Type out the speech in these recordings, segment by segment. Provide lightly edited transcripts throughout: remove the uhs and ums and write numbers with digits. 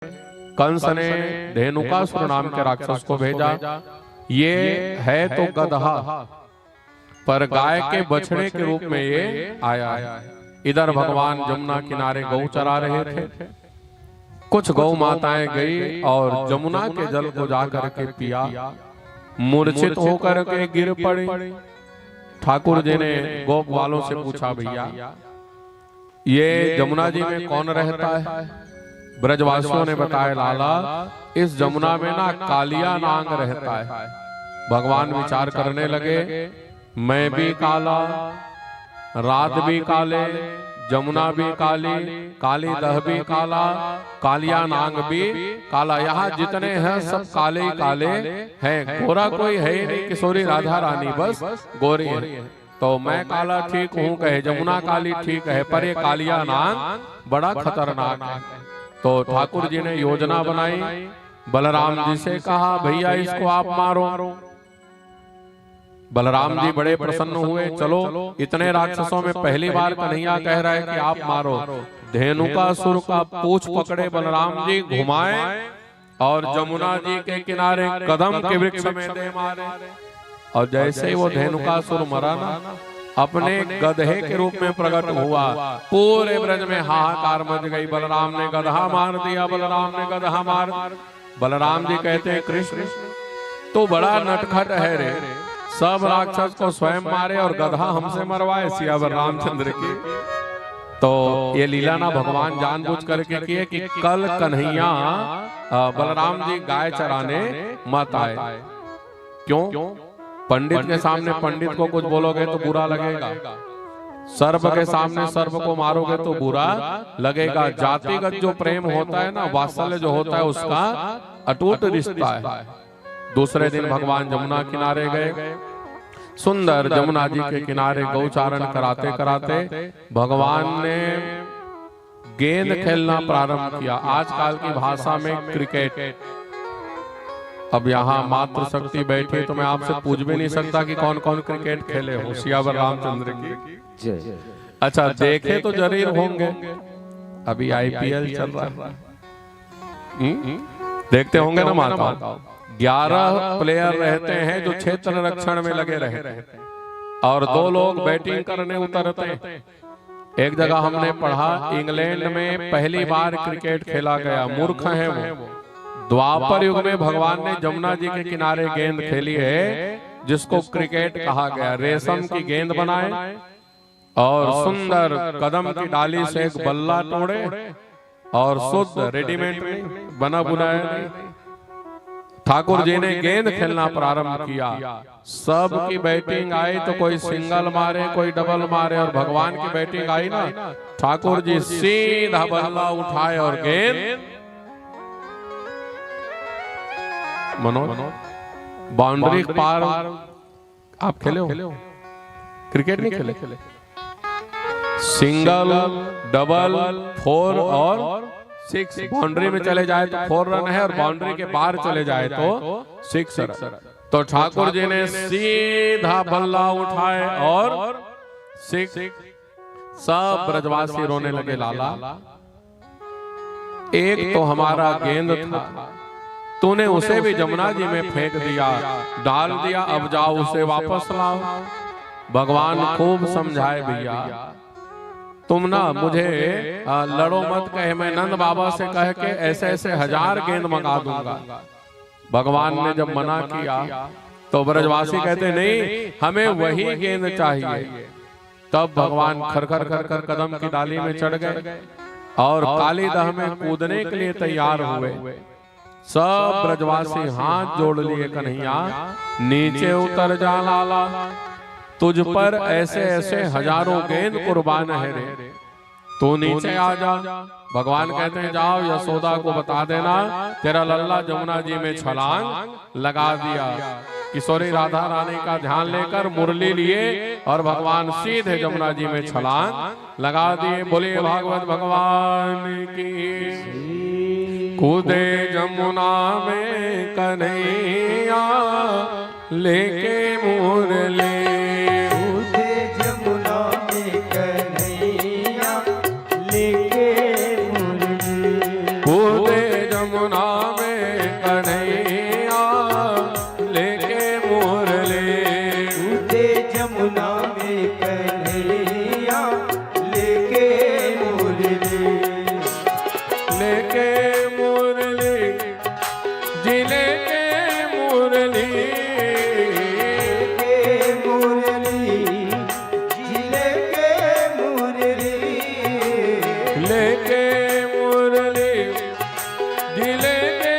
कंस ने धेनुकासुर नाम के राक्षस को भेजा। ये है तो गदहा, पर गाय के बछड़े के रूप में ये आया है। इधर भगवान जमुना किनारे गौ चरा रहे थे। कुछ गौ माताएं गई और जमुना के जल को जाकर के पिया, मूर्छित होकर के गिर पड़ी। ठाकुर जी ने गोप वालों से पूछा, भैया ये जमुना जी में कौन रहता है? ब्रजवासियों ने बताया, लाला इस जमुना में ना कालिया नांग रहता है। भगवान विचार करने लगे, मैं भी काला, रात भी काले, जमुना भी काली, काली दह भी काला, कालिया नांग भी काला। यहाँ जितने हैं सब काले ही काले हैं, गोरा कोई है ही नहीं। किशोरी राधा रानी बस गोरी है। तो मैं काला ठीक हूँ कहे, जमुना काली ठीक है, पर ये कालिया नांग बड़ा खतरनाक है। तो ठाकुर जी ने योजना बनाई, बलराम जी से कहा, भैया इसको आप मारो। बलराम जी बड़े प्रसन्न हुए। चलो, इतने राक्षसों में पहली बार कन्हैया कह रहा है कि आप मारो। धेनुकासुर का पूंछ पकड़े बलराम जी, घुमाए और जमुना जी के किनारे कदम के वृक्ष में दे मारे। और जैसे ही वो धेनुकासुर मरा ना, अपने गधे के रूप में प्रकट हुआ। पूरे ब्रज में हाहाकार मच गई, बलराम ने गधा मार दिया, बलराम ने गधा मार। बलराम जी कहते हैं, कृष्ण तो बड़ा नटखट है रे, सब राक्षस को स्वयं मारे और गधा हमसे मरवाए सियावर रामचंद्र की। तो ये लीला ना भगवान जानबूझ करके किए कि कल कन्हैया बलराम जी गाय चराने मत आए। क्यों? पंडित के सामने पंडित को कुछ बोलोगे तो बुरा लगेगा, सर्प के सामने सर्प को मारोगे तो बुरा लगेगा। जातिगत जो प्रेम होता है ना, वात्सल्य जो होता है, उसका अटूट रिश्ता है। दूसरे दिन भगवान जमुना किनारे गए। सुंदर जमुना जी के किनारे गौचारण कराते कराते भगवान ने गेंद खेलना प्रारंभ किया। आजकल की भाषा में क्रिकेट। अब यहाँ मातृशक्ति बैठी तो मैं आपसे पूछ भी नहीं सकता कि कौन कौन क्रिकेट खेले हो सियावर रामचंद्र की। अच्छा, देखे तो जरूर होंगे, अभी आईपीएल चल रहा है, देखते होंगे ना माता। 11 प्लेयर रहते हैं जो क्षेत्र रक्षण में लगे रहते हैं और 2 लोग बैटिंग करने उतरते हैं। एक जगह हमने पढ़ा, इंग्लैंड में पहली बार क्रिकेट खेला गया। मूर्ख है वो। द्वापर युग में भगवान ने जमुना जी के किनारे गेंद खेली है, जिसको क्रिकेट कहा गया। रेशम की गेंद बनाए और सुंदर कदम की डाली से एक बल्ला तोड़े और शुद्ध रेडीमेड बना बुनाया ठाकुर जी ने गेंद खेलना प्रारंभ किया। सबकी बैटिंग आई तो कोई सिंगल मारे, कोई डबल मारे, और भगवान की बैटिंग आई ना, ठाकुर जी सीधा बल्ला उठाए और गेंद मनोज बाउंड्री पार। आप खेले हो क्रिकेट? नहीं खेले? सिंगल, डबल, 4 और 6 बाउंड्री में चले जाए तो 4 रन है, और बाउंड्री के बाहर चले जाए तो 6 रन। तो ठाकुर जी ने सीधा बल्ला उठाए और 6। सब ब्रजवासी रोने लगे, लाला एक तो हमारा गेंद था, तूने उसे भी जमुना जी में फेंक दिया, डाल दिया, अब जाओ उसे वापस लाओ। भगवान खूब समझाए, भैया तुम ना मुझे लड़ो मत कहे, मैं नंद बाबा से कह के ऐसे ऐसे 1000 गेंद मंगा दूंगा। भगवान ने जब मना किया तो ब्रजवासी कहते, नहीं हमें वही गेंद चाहिए। तब भगवान खरखर खरखर कदम की डाली में चढ़ गए और काली दह में कूदने के लिए तैयार हुए। सब ब्रजवासी हाथ जोड़ लिए, कन्हैया नीचे उतर जा लाला, तुझ पर ऐसे ऐसे हजारों गेंद कुर्बान है रे, तू नीचे आ जा। भगवान कहते हैं, जाओ यशोदा को बता देना तेरा लल्ला जमुना जी में छलांग लगा दिया। किशोरी राधा रानी का ध्यान लेकर मुरली लिए और भगवान सीधे जमुना जी में छलांग लगा दिए। बोलिए भागवत भगवान की। कूदे जमुना में कन्हैया लेके मुरली, कूदे जमुना में कन्हैया लेके मुरली, कूदे जमुना में कन्हैया लेके मुरली, लेके मुरली जी लेके मुरली, लेके मुरली जी लेके मुरली, लेके मुरली जी लेके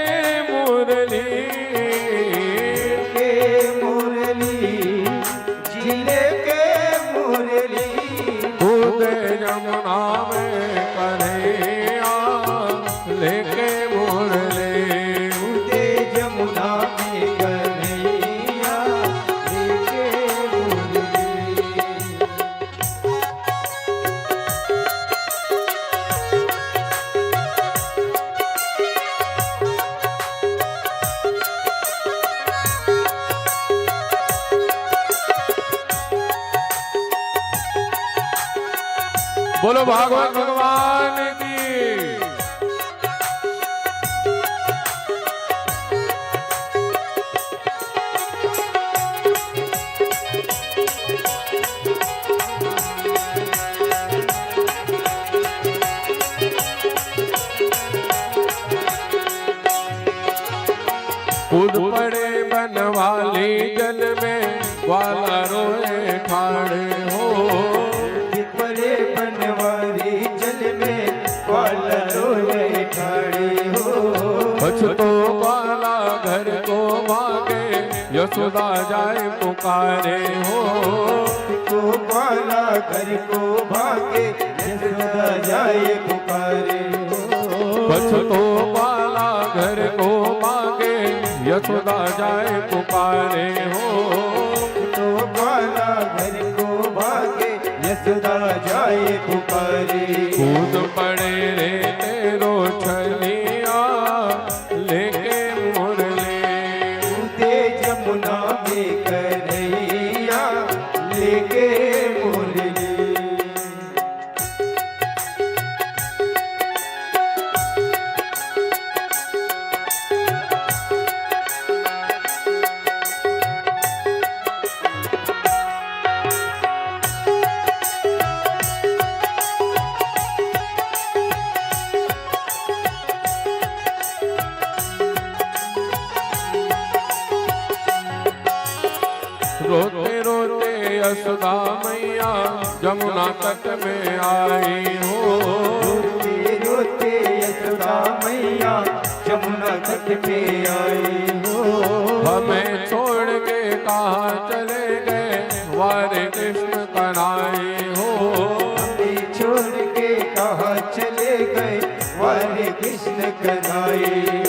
मुरली, लेके मुरली जी लेके मुरली, कूदे जमुना में कन्हैया लेके मुरली, कूदे जमुना में कन्हैया लेके मुरली। बोलो भागवत भगवान की। कूद पड़े बनवाली जल में ग्वाला रोए ठाड़े हो, परे बनवारी जल में ग्वाला रोए ठाड़े हो, बचतो ग्वाला घर को भागे यशोदा जाए पुकारे हो, को ग्वाला घर को भागे यशोदा जाए पुकारे हो, बचतो ग्वाला घर को भागे यशोदा जाए पुकारे हो, तो ग्वाला घर को भागे यशोदा जाए पुकारे। कूद पड़े रे तेरो छलिया लेके मुरली, कूदे जमुना में कन्हैया लेके मुरली, रोते रोते यशोदा मैया जमुना तट में आई हो, रोते रोते यशोदा मैया जमुना तट पे आई हो, हमें छोड़ के कहाँ चले गए वारे कृष्ण कनाई हो, हमें छोड़ के कहाँ चले गए वारे कृष्ण कन्हैया,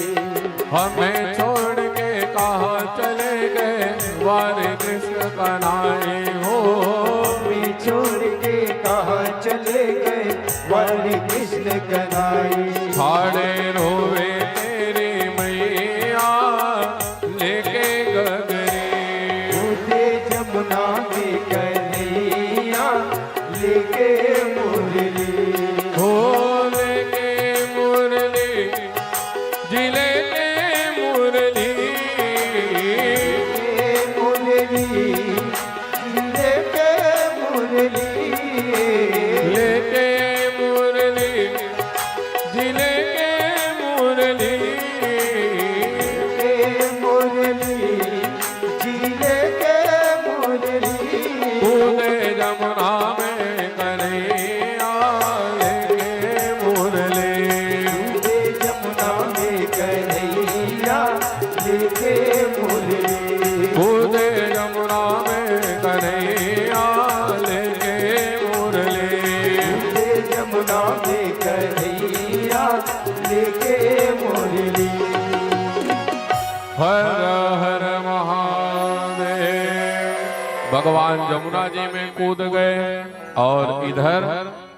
हमें छोड़ के कहाँ चले गए वारे कृष्ण कनाई हो, हमें छोड़ के कहाँ चले गए वारे कृष्ण कन्हैया, ठाड़े रोवे तेरी मैया लेके गगरी, कूदे जमुना में कन्हैया लेके मुरली, हो लेके मुरली जी लेके मुरली, लेके मुरली लेके मुरली, लेके मुरली जी लेके मुरली, लेके मुरली जी लेके मुरली, कूदे जमुना में कन्हैया लेके मुरली, कूदे जमुना में कन्हैया लेके मुरली, कूदे जमुना में कन्हैया लेके मुरली, कूदे जमुना में कन्हैया लेके मुरली। हर हर महादेव। भगवान जमुना जी में कूद गए और इधर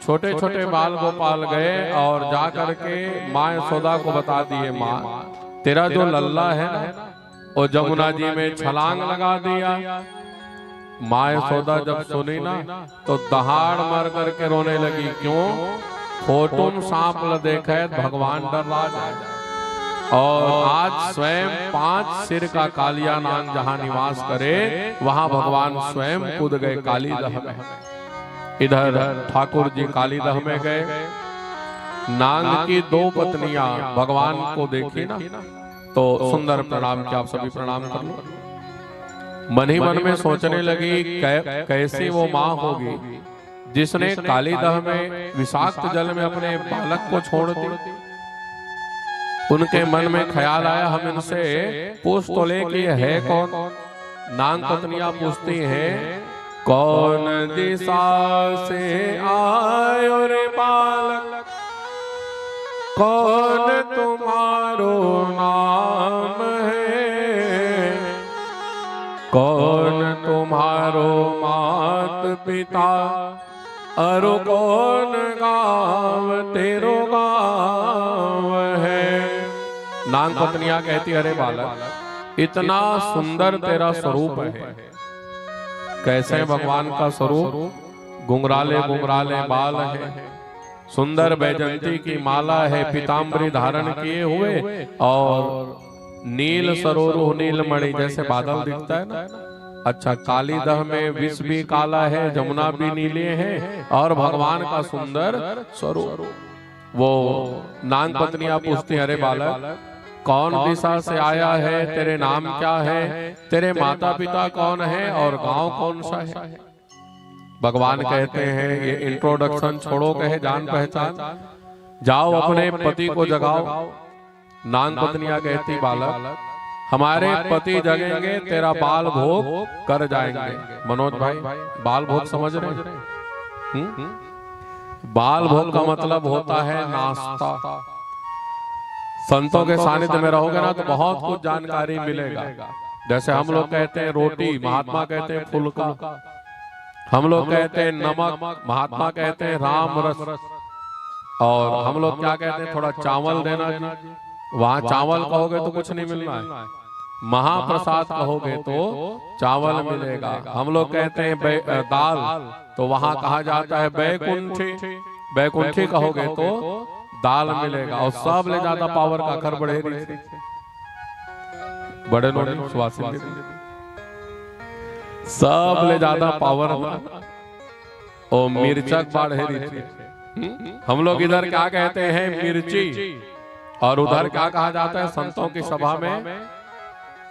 छोटे छोटे बाल गोपाल गए और जा करके माँ यशोदा को बता दिए, माँ तेरा जो लल्ला है ना वो जमुना जी में छलांग लगा दिया। माँ यशोदा जब सुनी ना तो दहाड़ मर करके रोने लगी। क्यों? खोटुन सांप ल देखे भगवान डर जाए। और आज स्वयं 5 सिर का कालिया नाग जहां निवास करे वहां भगवान स्वयं कूद गए कालीदह में। इधर ठाकुर जी कालीदह में गए। नाग की 2 पत्नियां भगवान को देखी ना तो सुंदर प्रणाम किया। आप सभी प्रणाम कर लो। मन ही मन में सोचने लगी कैसी वो माँ होगी जिसने कालीदह में विषाक्त जल में अपने बालक को छोड़ दी। उनके मन में ख्याल आया हम इनसे पूछ तो ले कि है कौन। नाग पत्नियां पूछती हैं कौन दिशा से आयो रे बालक, कौन तुम्हारो नाम है, कौन तुम्हारो मात पिता, अरु कौन गाँव तेरो गाँव है। नाग पत्नियां कहती अरे बालक इतना सुंदर तेरा स्वरूप है। कैसे भगवान का स्वरूप, घुंघराले घुंघराले बाल है, सुंदर बैजंती की माला है, पीताम्बरी धारण किए हुए और नील सरोरुह नीलमणि जैसे बादल दिखता है ना। अच्छा कालीदह में विष भी काला है, जमुना भी नीले है और भगवान का सुंदर स्वरूप। वो नाग पत्नियां पूछती अरे बालक कौन दिशा से आया है, तेरे नाम क्या है, तेरे माता पिता कौन है और गांव कौन सा है। भगवान कहते हैं ये इंट्रोडक्शन छोड़ो, कहे जान पहचान, जाओ अपने पति को जगाओ। नाग पत्नियां कहती बालक हमारे पति जगेंगे तेरा बाल भोग कर जाएंगे। मनोज भाई बाल भोग समझ रहे? बाल भोग का मतलब होता है नाश्ता। संतों के सानिध्य में रहोगे ना तो बहुत कुछ जानकारी मिलेगा। जैसे हम लोग कहते हैं रोटी, महात्मा कहते हैं फुल्का, हम लोग कहते हैं नमक, महात्मा कहते हैं राम रस, और हम लोग क्या कहते हैं थोड़ा चावल देना जी। वहां चावल कहोगे तो कुछ नहीं मिलना है, महाप्रसाद कहोगे तो चावल मिलेगा। हम लोग कहते हैं दाल तो वहां कहा जाता है बैकुंठी, बैकुंठी कहोगे तो दाल मिलेगा। और सब ले ज्यादा पावर का खर बड़े बड़े सब ले ज्यादा पावर ओ मिर्चक बाढ़े। हम लोग इधर क्या कहते हैं मिर्ची, और उधर क्या कहा जाता है संतों की सभा में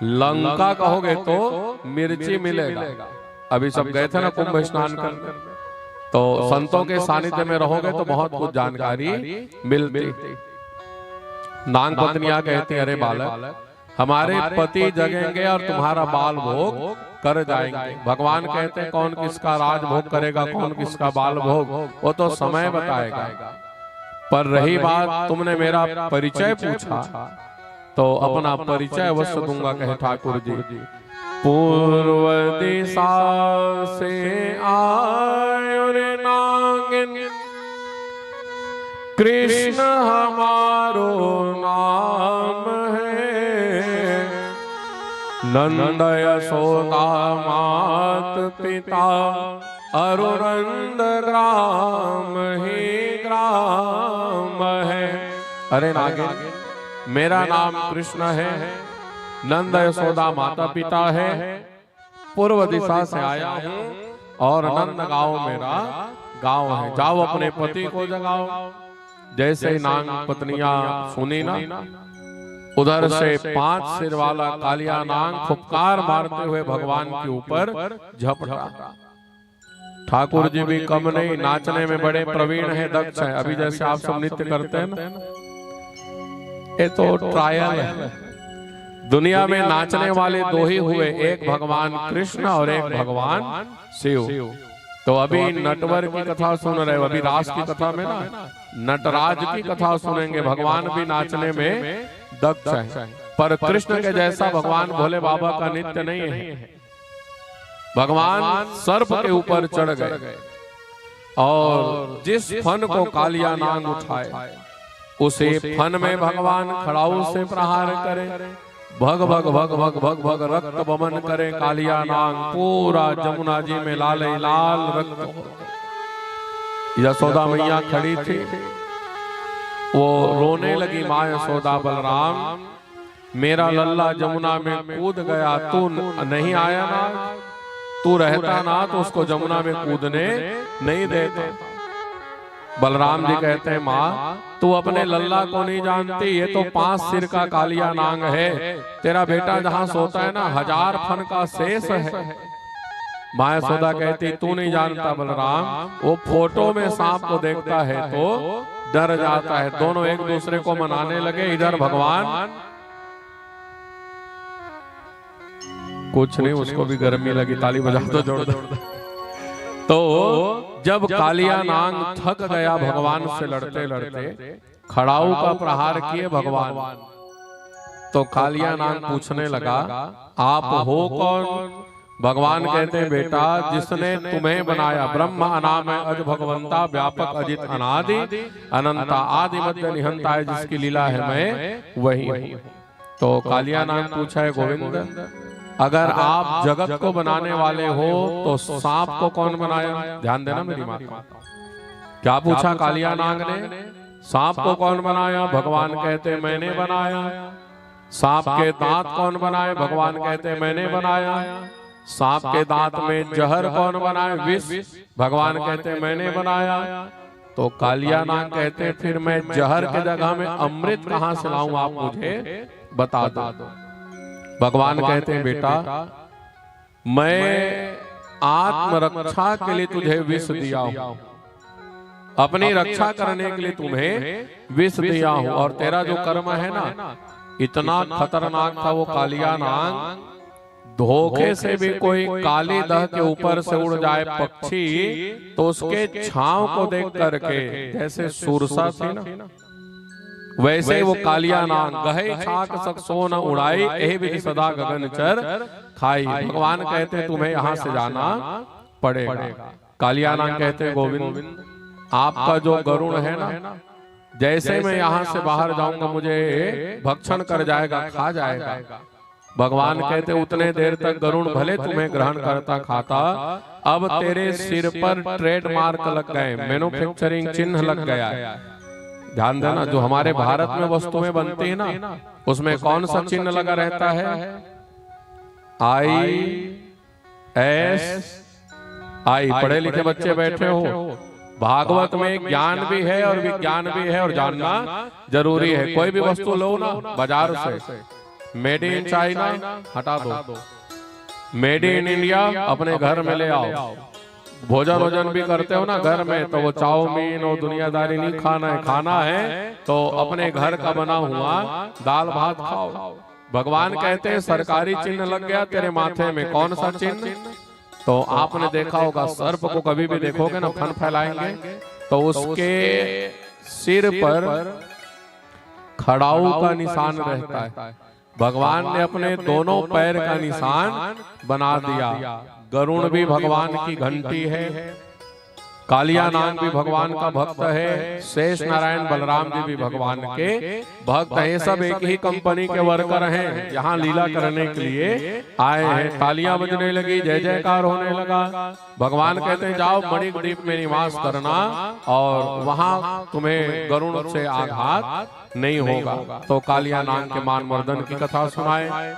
लंका कहोगे तो मिर्ची मिलेगा। अभी सब गए थे ना कुंभ स्नान करने, तो संतों के सानिध्य में रहोगे तो बहुत कुछ जानकारी मिलती। नाग पत्नियां कहती अरे बालक हमारे पति जगेंगे और तुम्हारा बाल भोग कर जाएंगे। भगवान कहते हैं कौन किसका राज भोग करेगा, कौन किसका बाल भोग वो तो समय बताएगा। पर रही बात तुमने मेरा परिचय पूछा तो अपना परिचय अवश्य दूंगा, कहे ठाकुर जी। पूर्व दिशा से आयो रे नागिन, कृष्ण हमारो नाम है, नंद यशोदा मात पिता, अरुणंद ग्राम ही ग्राम है। अरे नागिन मेरा नाम कृष्ण है, नंद यशोदा माता पिता है, पूर्व दिशा से आया हूँ और नंद गांव मेरा गांव है। जाओ अपने पति को जगाओ। जैसे ही नाग पत्नियां सुनी ना, उधर से 5 सिर वाला कालिया नाग फुफकार मारते हुए भगवान के ऊपर झपटा। ठाकुर जी भी कम नहीं, नाचने में बड़े प्रवीण है, दक्ष है। अभी जैसे आप सब नृत्य करते हैं ना, ये तो ट्रायल है। दुनिया में नाचने वाले 2 ही हुए, एक भगवान कृष्ण और एक भगवान शिव। तो अभी नटवर की कथा सुन रहे हो, अभी रास की कथा में ना नटराज की कथा सुनेंगे। भगवान भी नाचने में दक्ष है, पर कृष्ण के जैसा भगवान भोले बाबा का नित्य नहीं है। भगवान सर्प के ऊपर चढ़ गए और जिस फन को कालिया नाग उठाए उसे फन में भगवान खड़ाऊ से प्रहार करे। भग भग भग भग भग भग रक्त बमन करे कालिया नाग, पूरा जमुना जी में लाल लाल रक्त। यशोदा मैया खड़ी थी, वो रोने लगी माँ यशोदा, बलराम मेरा लल्ला जमुना में कूद गया, तू नहीं आया ना, तू रहता ना तो उसको जमुना में कूदने नहीं देता। बलराम जी कहते हैं माँ तू अपने लल्ला को नहीं जानती, ये तो 5 सिर का कालिया नांग है, तेरा बेटा जहाँ सोता है ना 1000 फन का शेष है। माँ यशोदा कहती तू नहीं जानता बलराम, वो फोटो में सांप को देखता है तो डर जाता है। दोनों एक दूसरे को मनाने लगे। इधर भगवान कुछ नहीं, उसको भी गर्मी लगी, ताली बजा दो जोर जोर। तो जब कालिया नांग थक गया भगवान से लड़ते लड़ते, खड़ाऊ का प्रहार किए भगवान, तो कालिया नांग पूछने लगा आप हो कौन? भगवान कहते हैं बेटा जिसने तुम्हें बनाया, ब्रह्म अनाम है अज भगवंता, व्यापक अजित अनादि अनंता, आदि मध्य निहंता है, जिसकी लीला है मैं वही हूँ। तो कालिया नांग पूछा है गोविंद अगर आप जगत को बनाने वाले हो तो सांप को कौन बनाया? ध्यान देना मेरी माता। क्या पूछा कालिया नाग ने? सांप को कौन बनाया? भगवान कहते मैंने बनाया। सांप के दांत कौन बनाए? भगवान कहते मैंने बनाया। सांप के दांत में जहर कौन बनाए? विष। भगवान कहते मैंने बनाया। तो कालिया नाग कहते फिर मैं जहर के जगह में अमृत कहां से लाऊं, आप मुझे बता दो। भगवान कहते हैं बेटा मैं आत्मरक्षा के लिए तुझे विष दिया हूं, अपनी रक्षा करने के लिए तुम्हें विष दिया हूं। और तेरा जो कर्म है ना इतना खतरनाक था, वो कालिया नाग धोखे से भी कोई काली दह के ऊपर से उड़ जाए पक्षी तो उसके छांव को देख करके, जैसे सुरसा थी ना वैसे वो कालिया नाग गहे छाक सक सो न उड़ाई, एह विधि सदा गगन चर खाई। भगवान कहते तुम्हें यहाँ से जाना पड़ेगा। कालिया नाग कहते गोविंद आपका जो गरुण है ना, जैसे मैं यहाँ से बाहर जाऊंगा मुझे भक्षण कर जाएगा, खा जाएगा। भगवान कहते उतने देर तक गरुण भले तुम्हें ग्रहण करता खाता, अब तेरे सिर पर ट्रेडमार्क लग गए, मैन्युफैक्चरिंग चिन्ह लग गया है। ध्यान देना जो हमारे भारत में वस्तुएं बनती है ना उसमें कौन सा चिन्ह लगा रहता है? ISI। पढ़े लिखे बच्चे बैठे हो, भागवत में ज्ञान भी है और विज्ञान भी है और जानना जरूरी है। कोई भी वस्तु लो ना बाजार से, मेड इन चाइना हटा दो, मेड इन इंडिया अपने घर में ले आओ। भोजन भी करते हो ना घर में, तो वो चाउमीन और दुनियादारी नहीं खाना है, खाना है तो अपने घर का बना हुआ दाल भात खाओ। भगवान कहते हैं सरकारी चिन्ह लग गया तेरे माथे में। कौन सा चिन्ह? तो आपने देखा होगा सर्प को कभी भी देखोगे ना फन फैलाएंगे तो उसके सिर पर खड़ाऊ का निशान रहता है। भगवान ने अपने दोनों पैर का निशान बना दिया। गरुण भी भगवान की घंटी है, कालिया नाग भी भगवान का भक्त है, शेष नारायण बलराम जी भी भगवान के भक्त हैं। सब एक ही कंपनी के वर्कर हैं, यहाँ लीला करने के लिए आए हैं। तालियां बजने लगी, जय जयकार होने लगा। भगवान कहते हैं जाओ मणिद्वीप में निवास करना और वहां तुम्हें गरुण से आघात नहीं होगा। तो कालिया नाग के मान मर्दन की कथा सुनाए।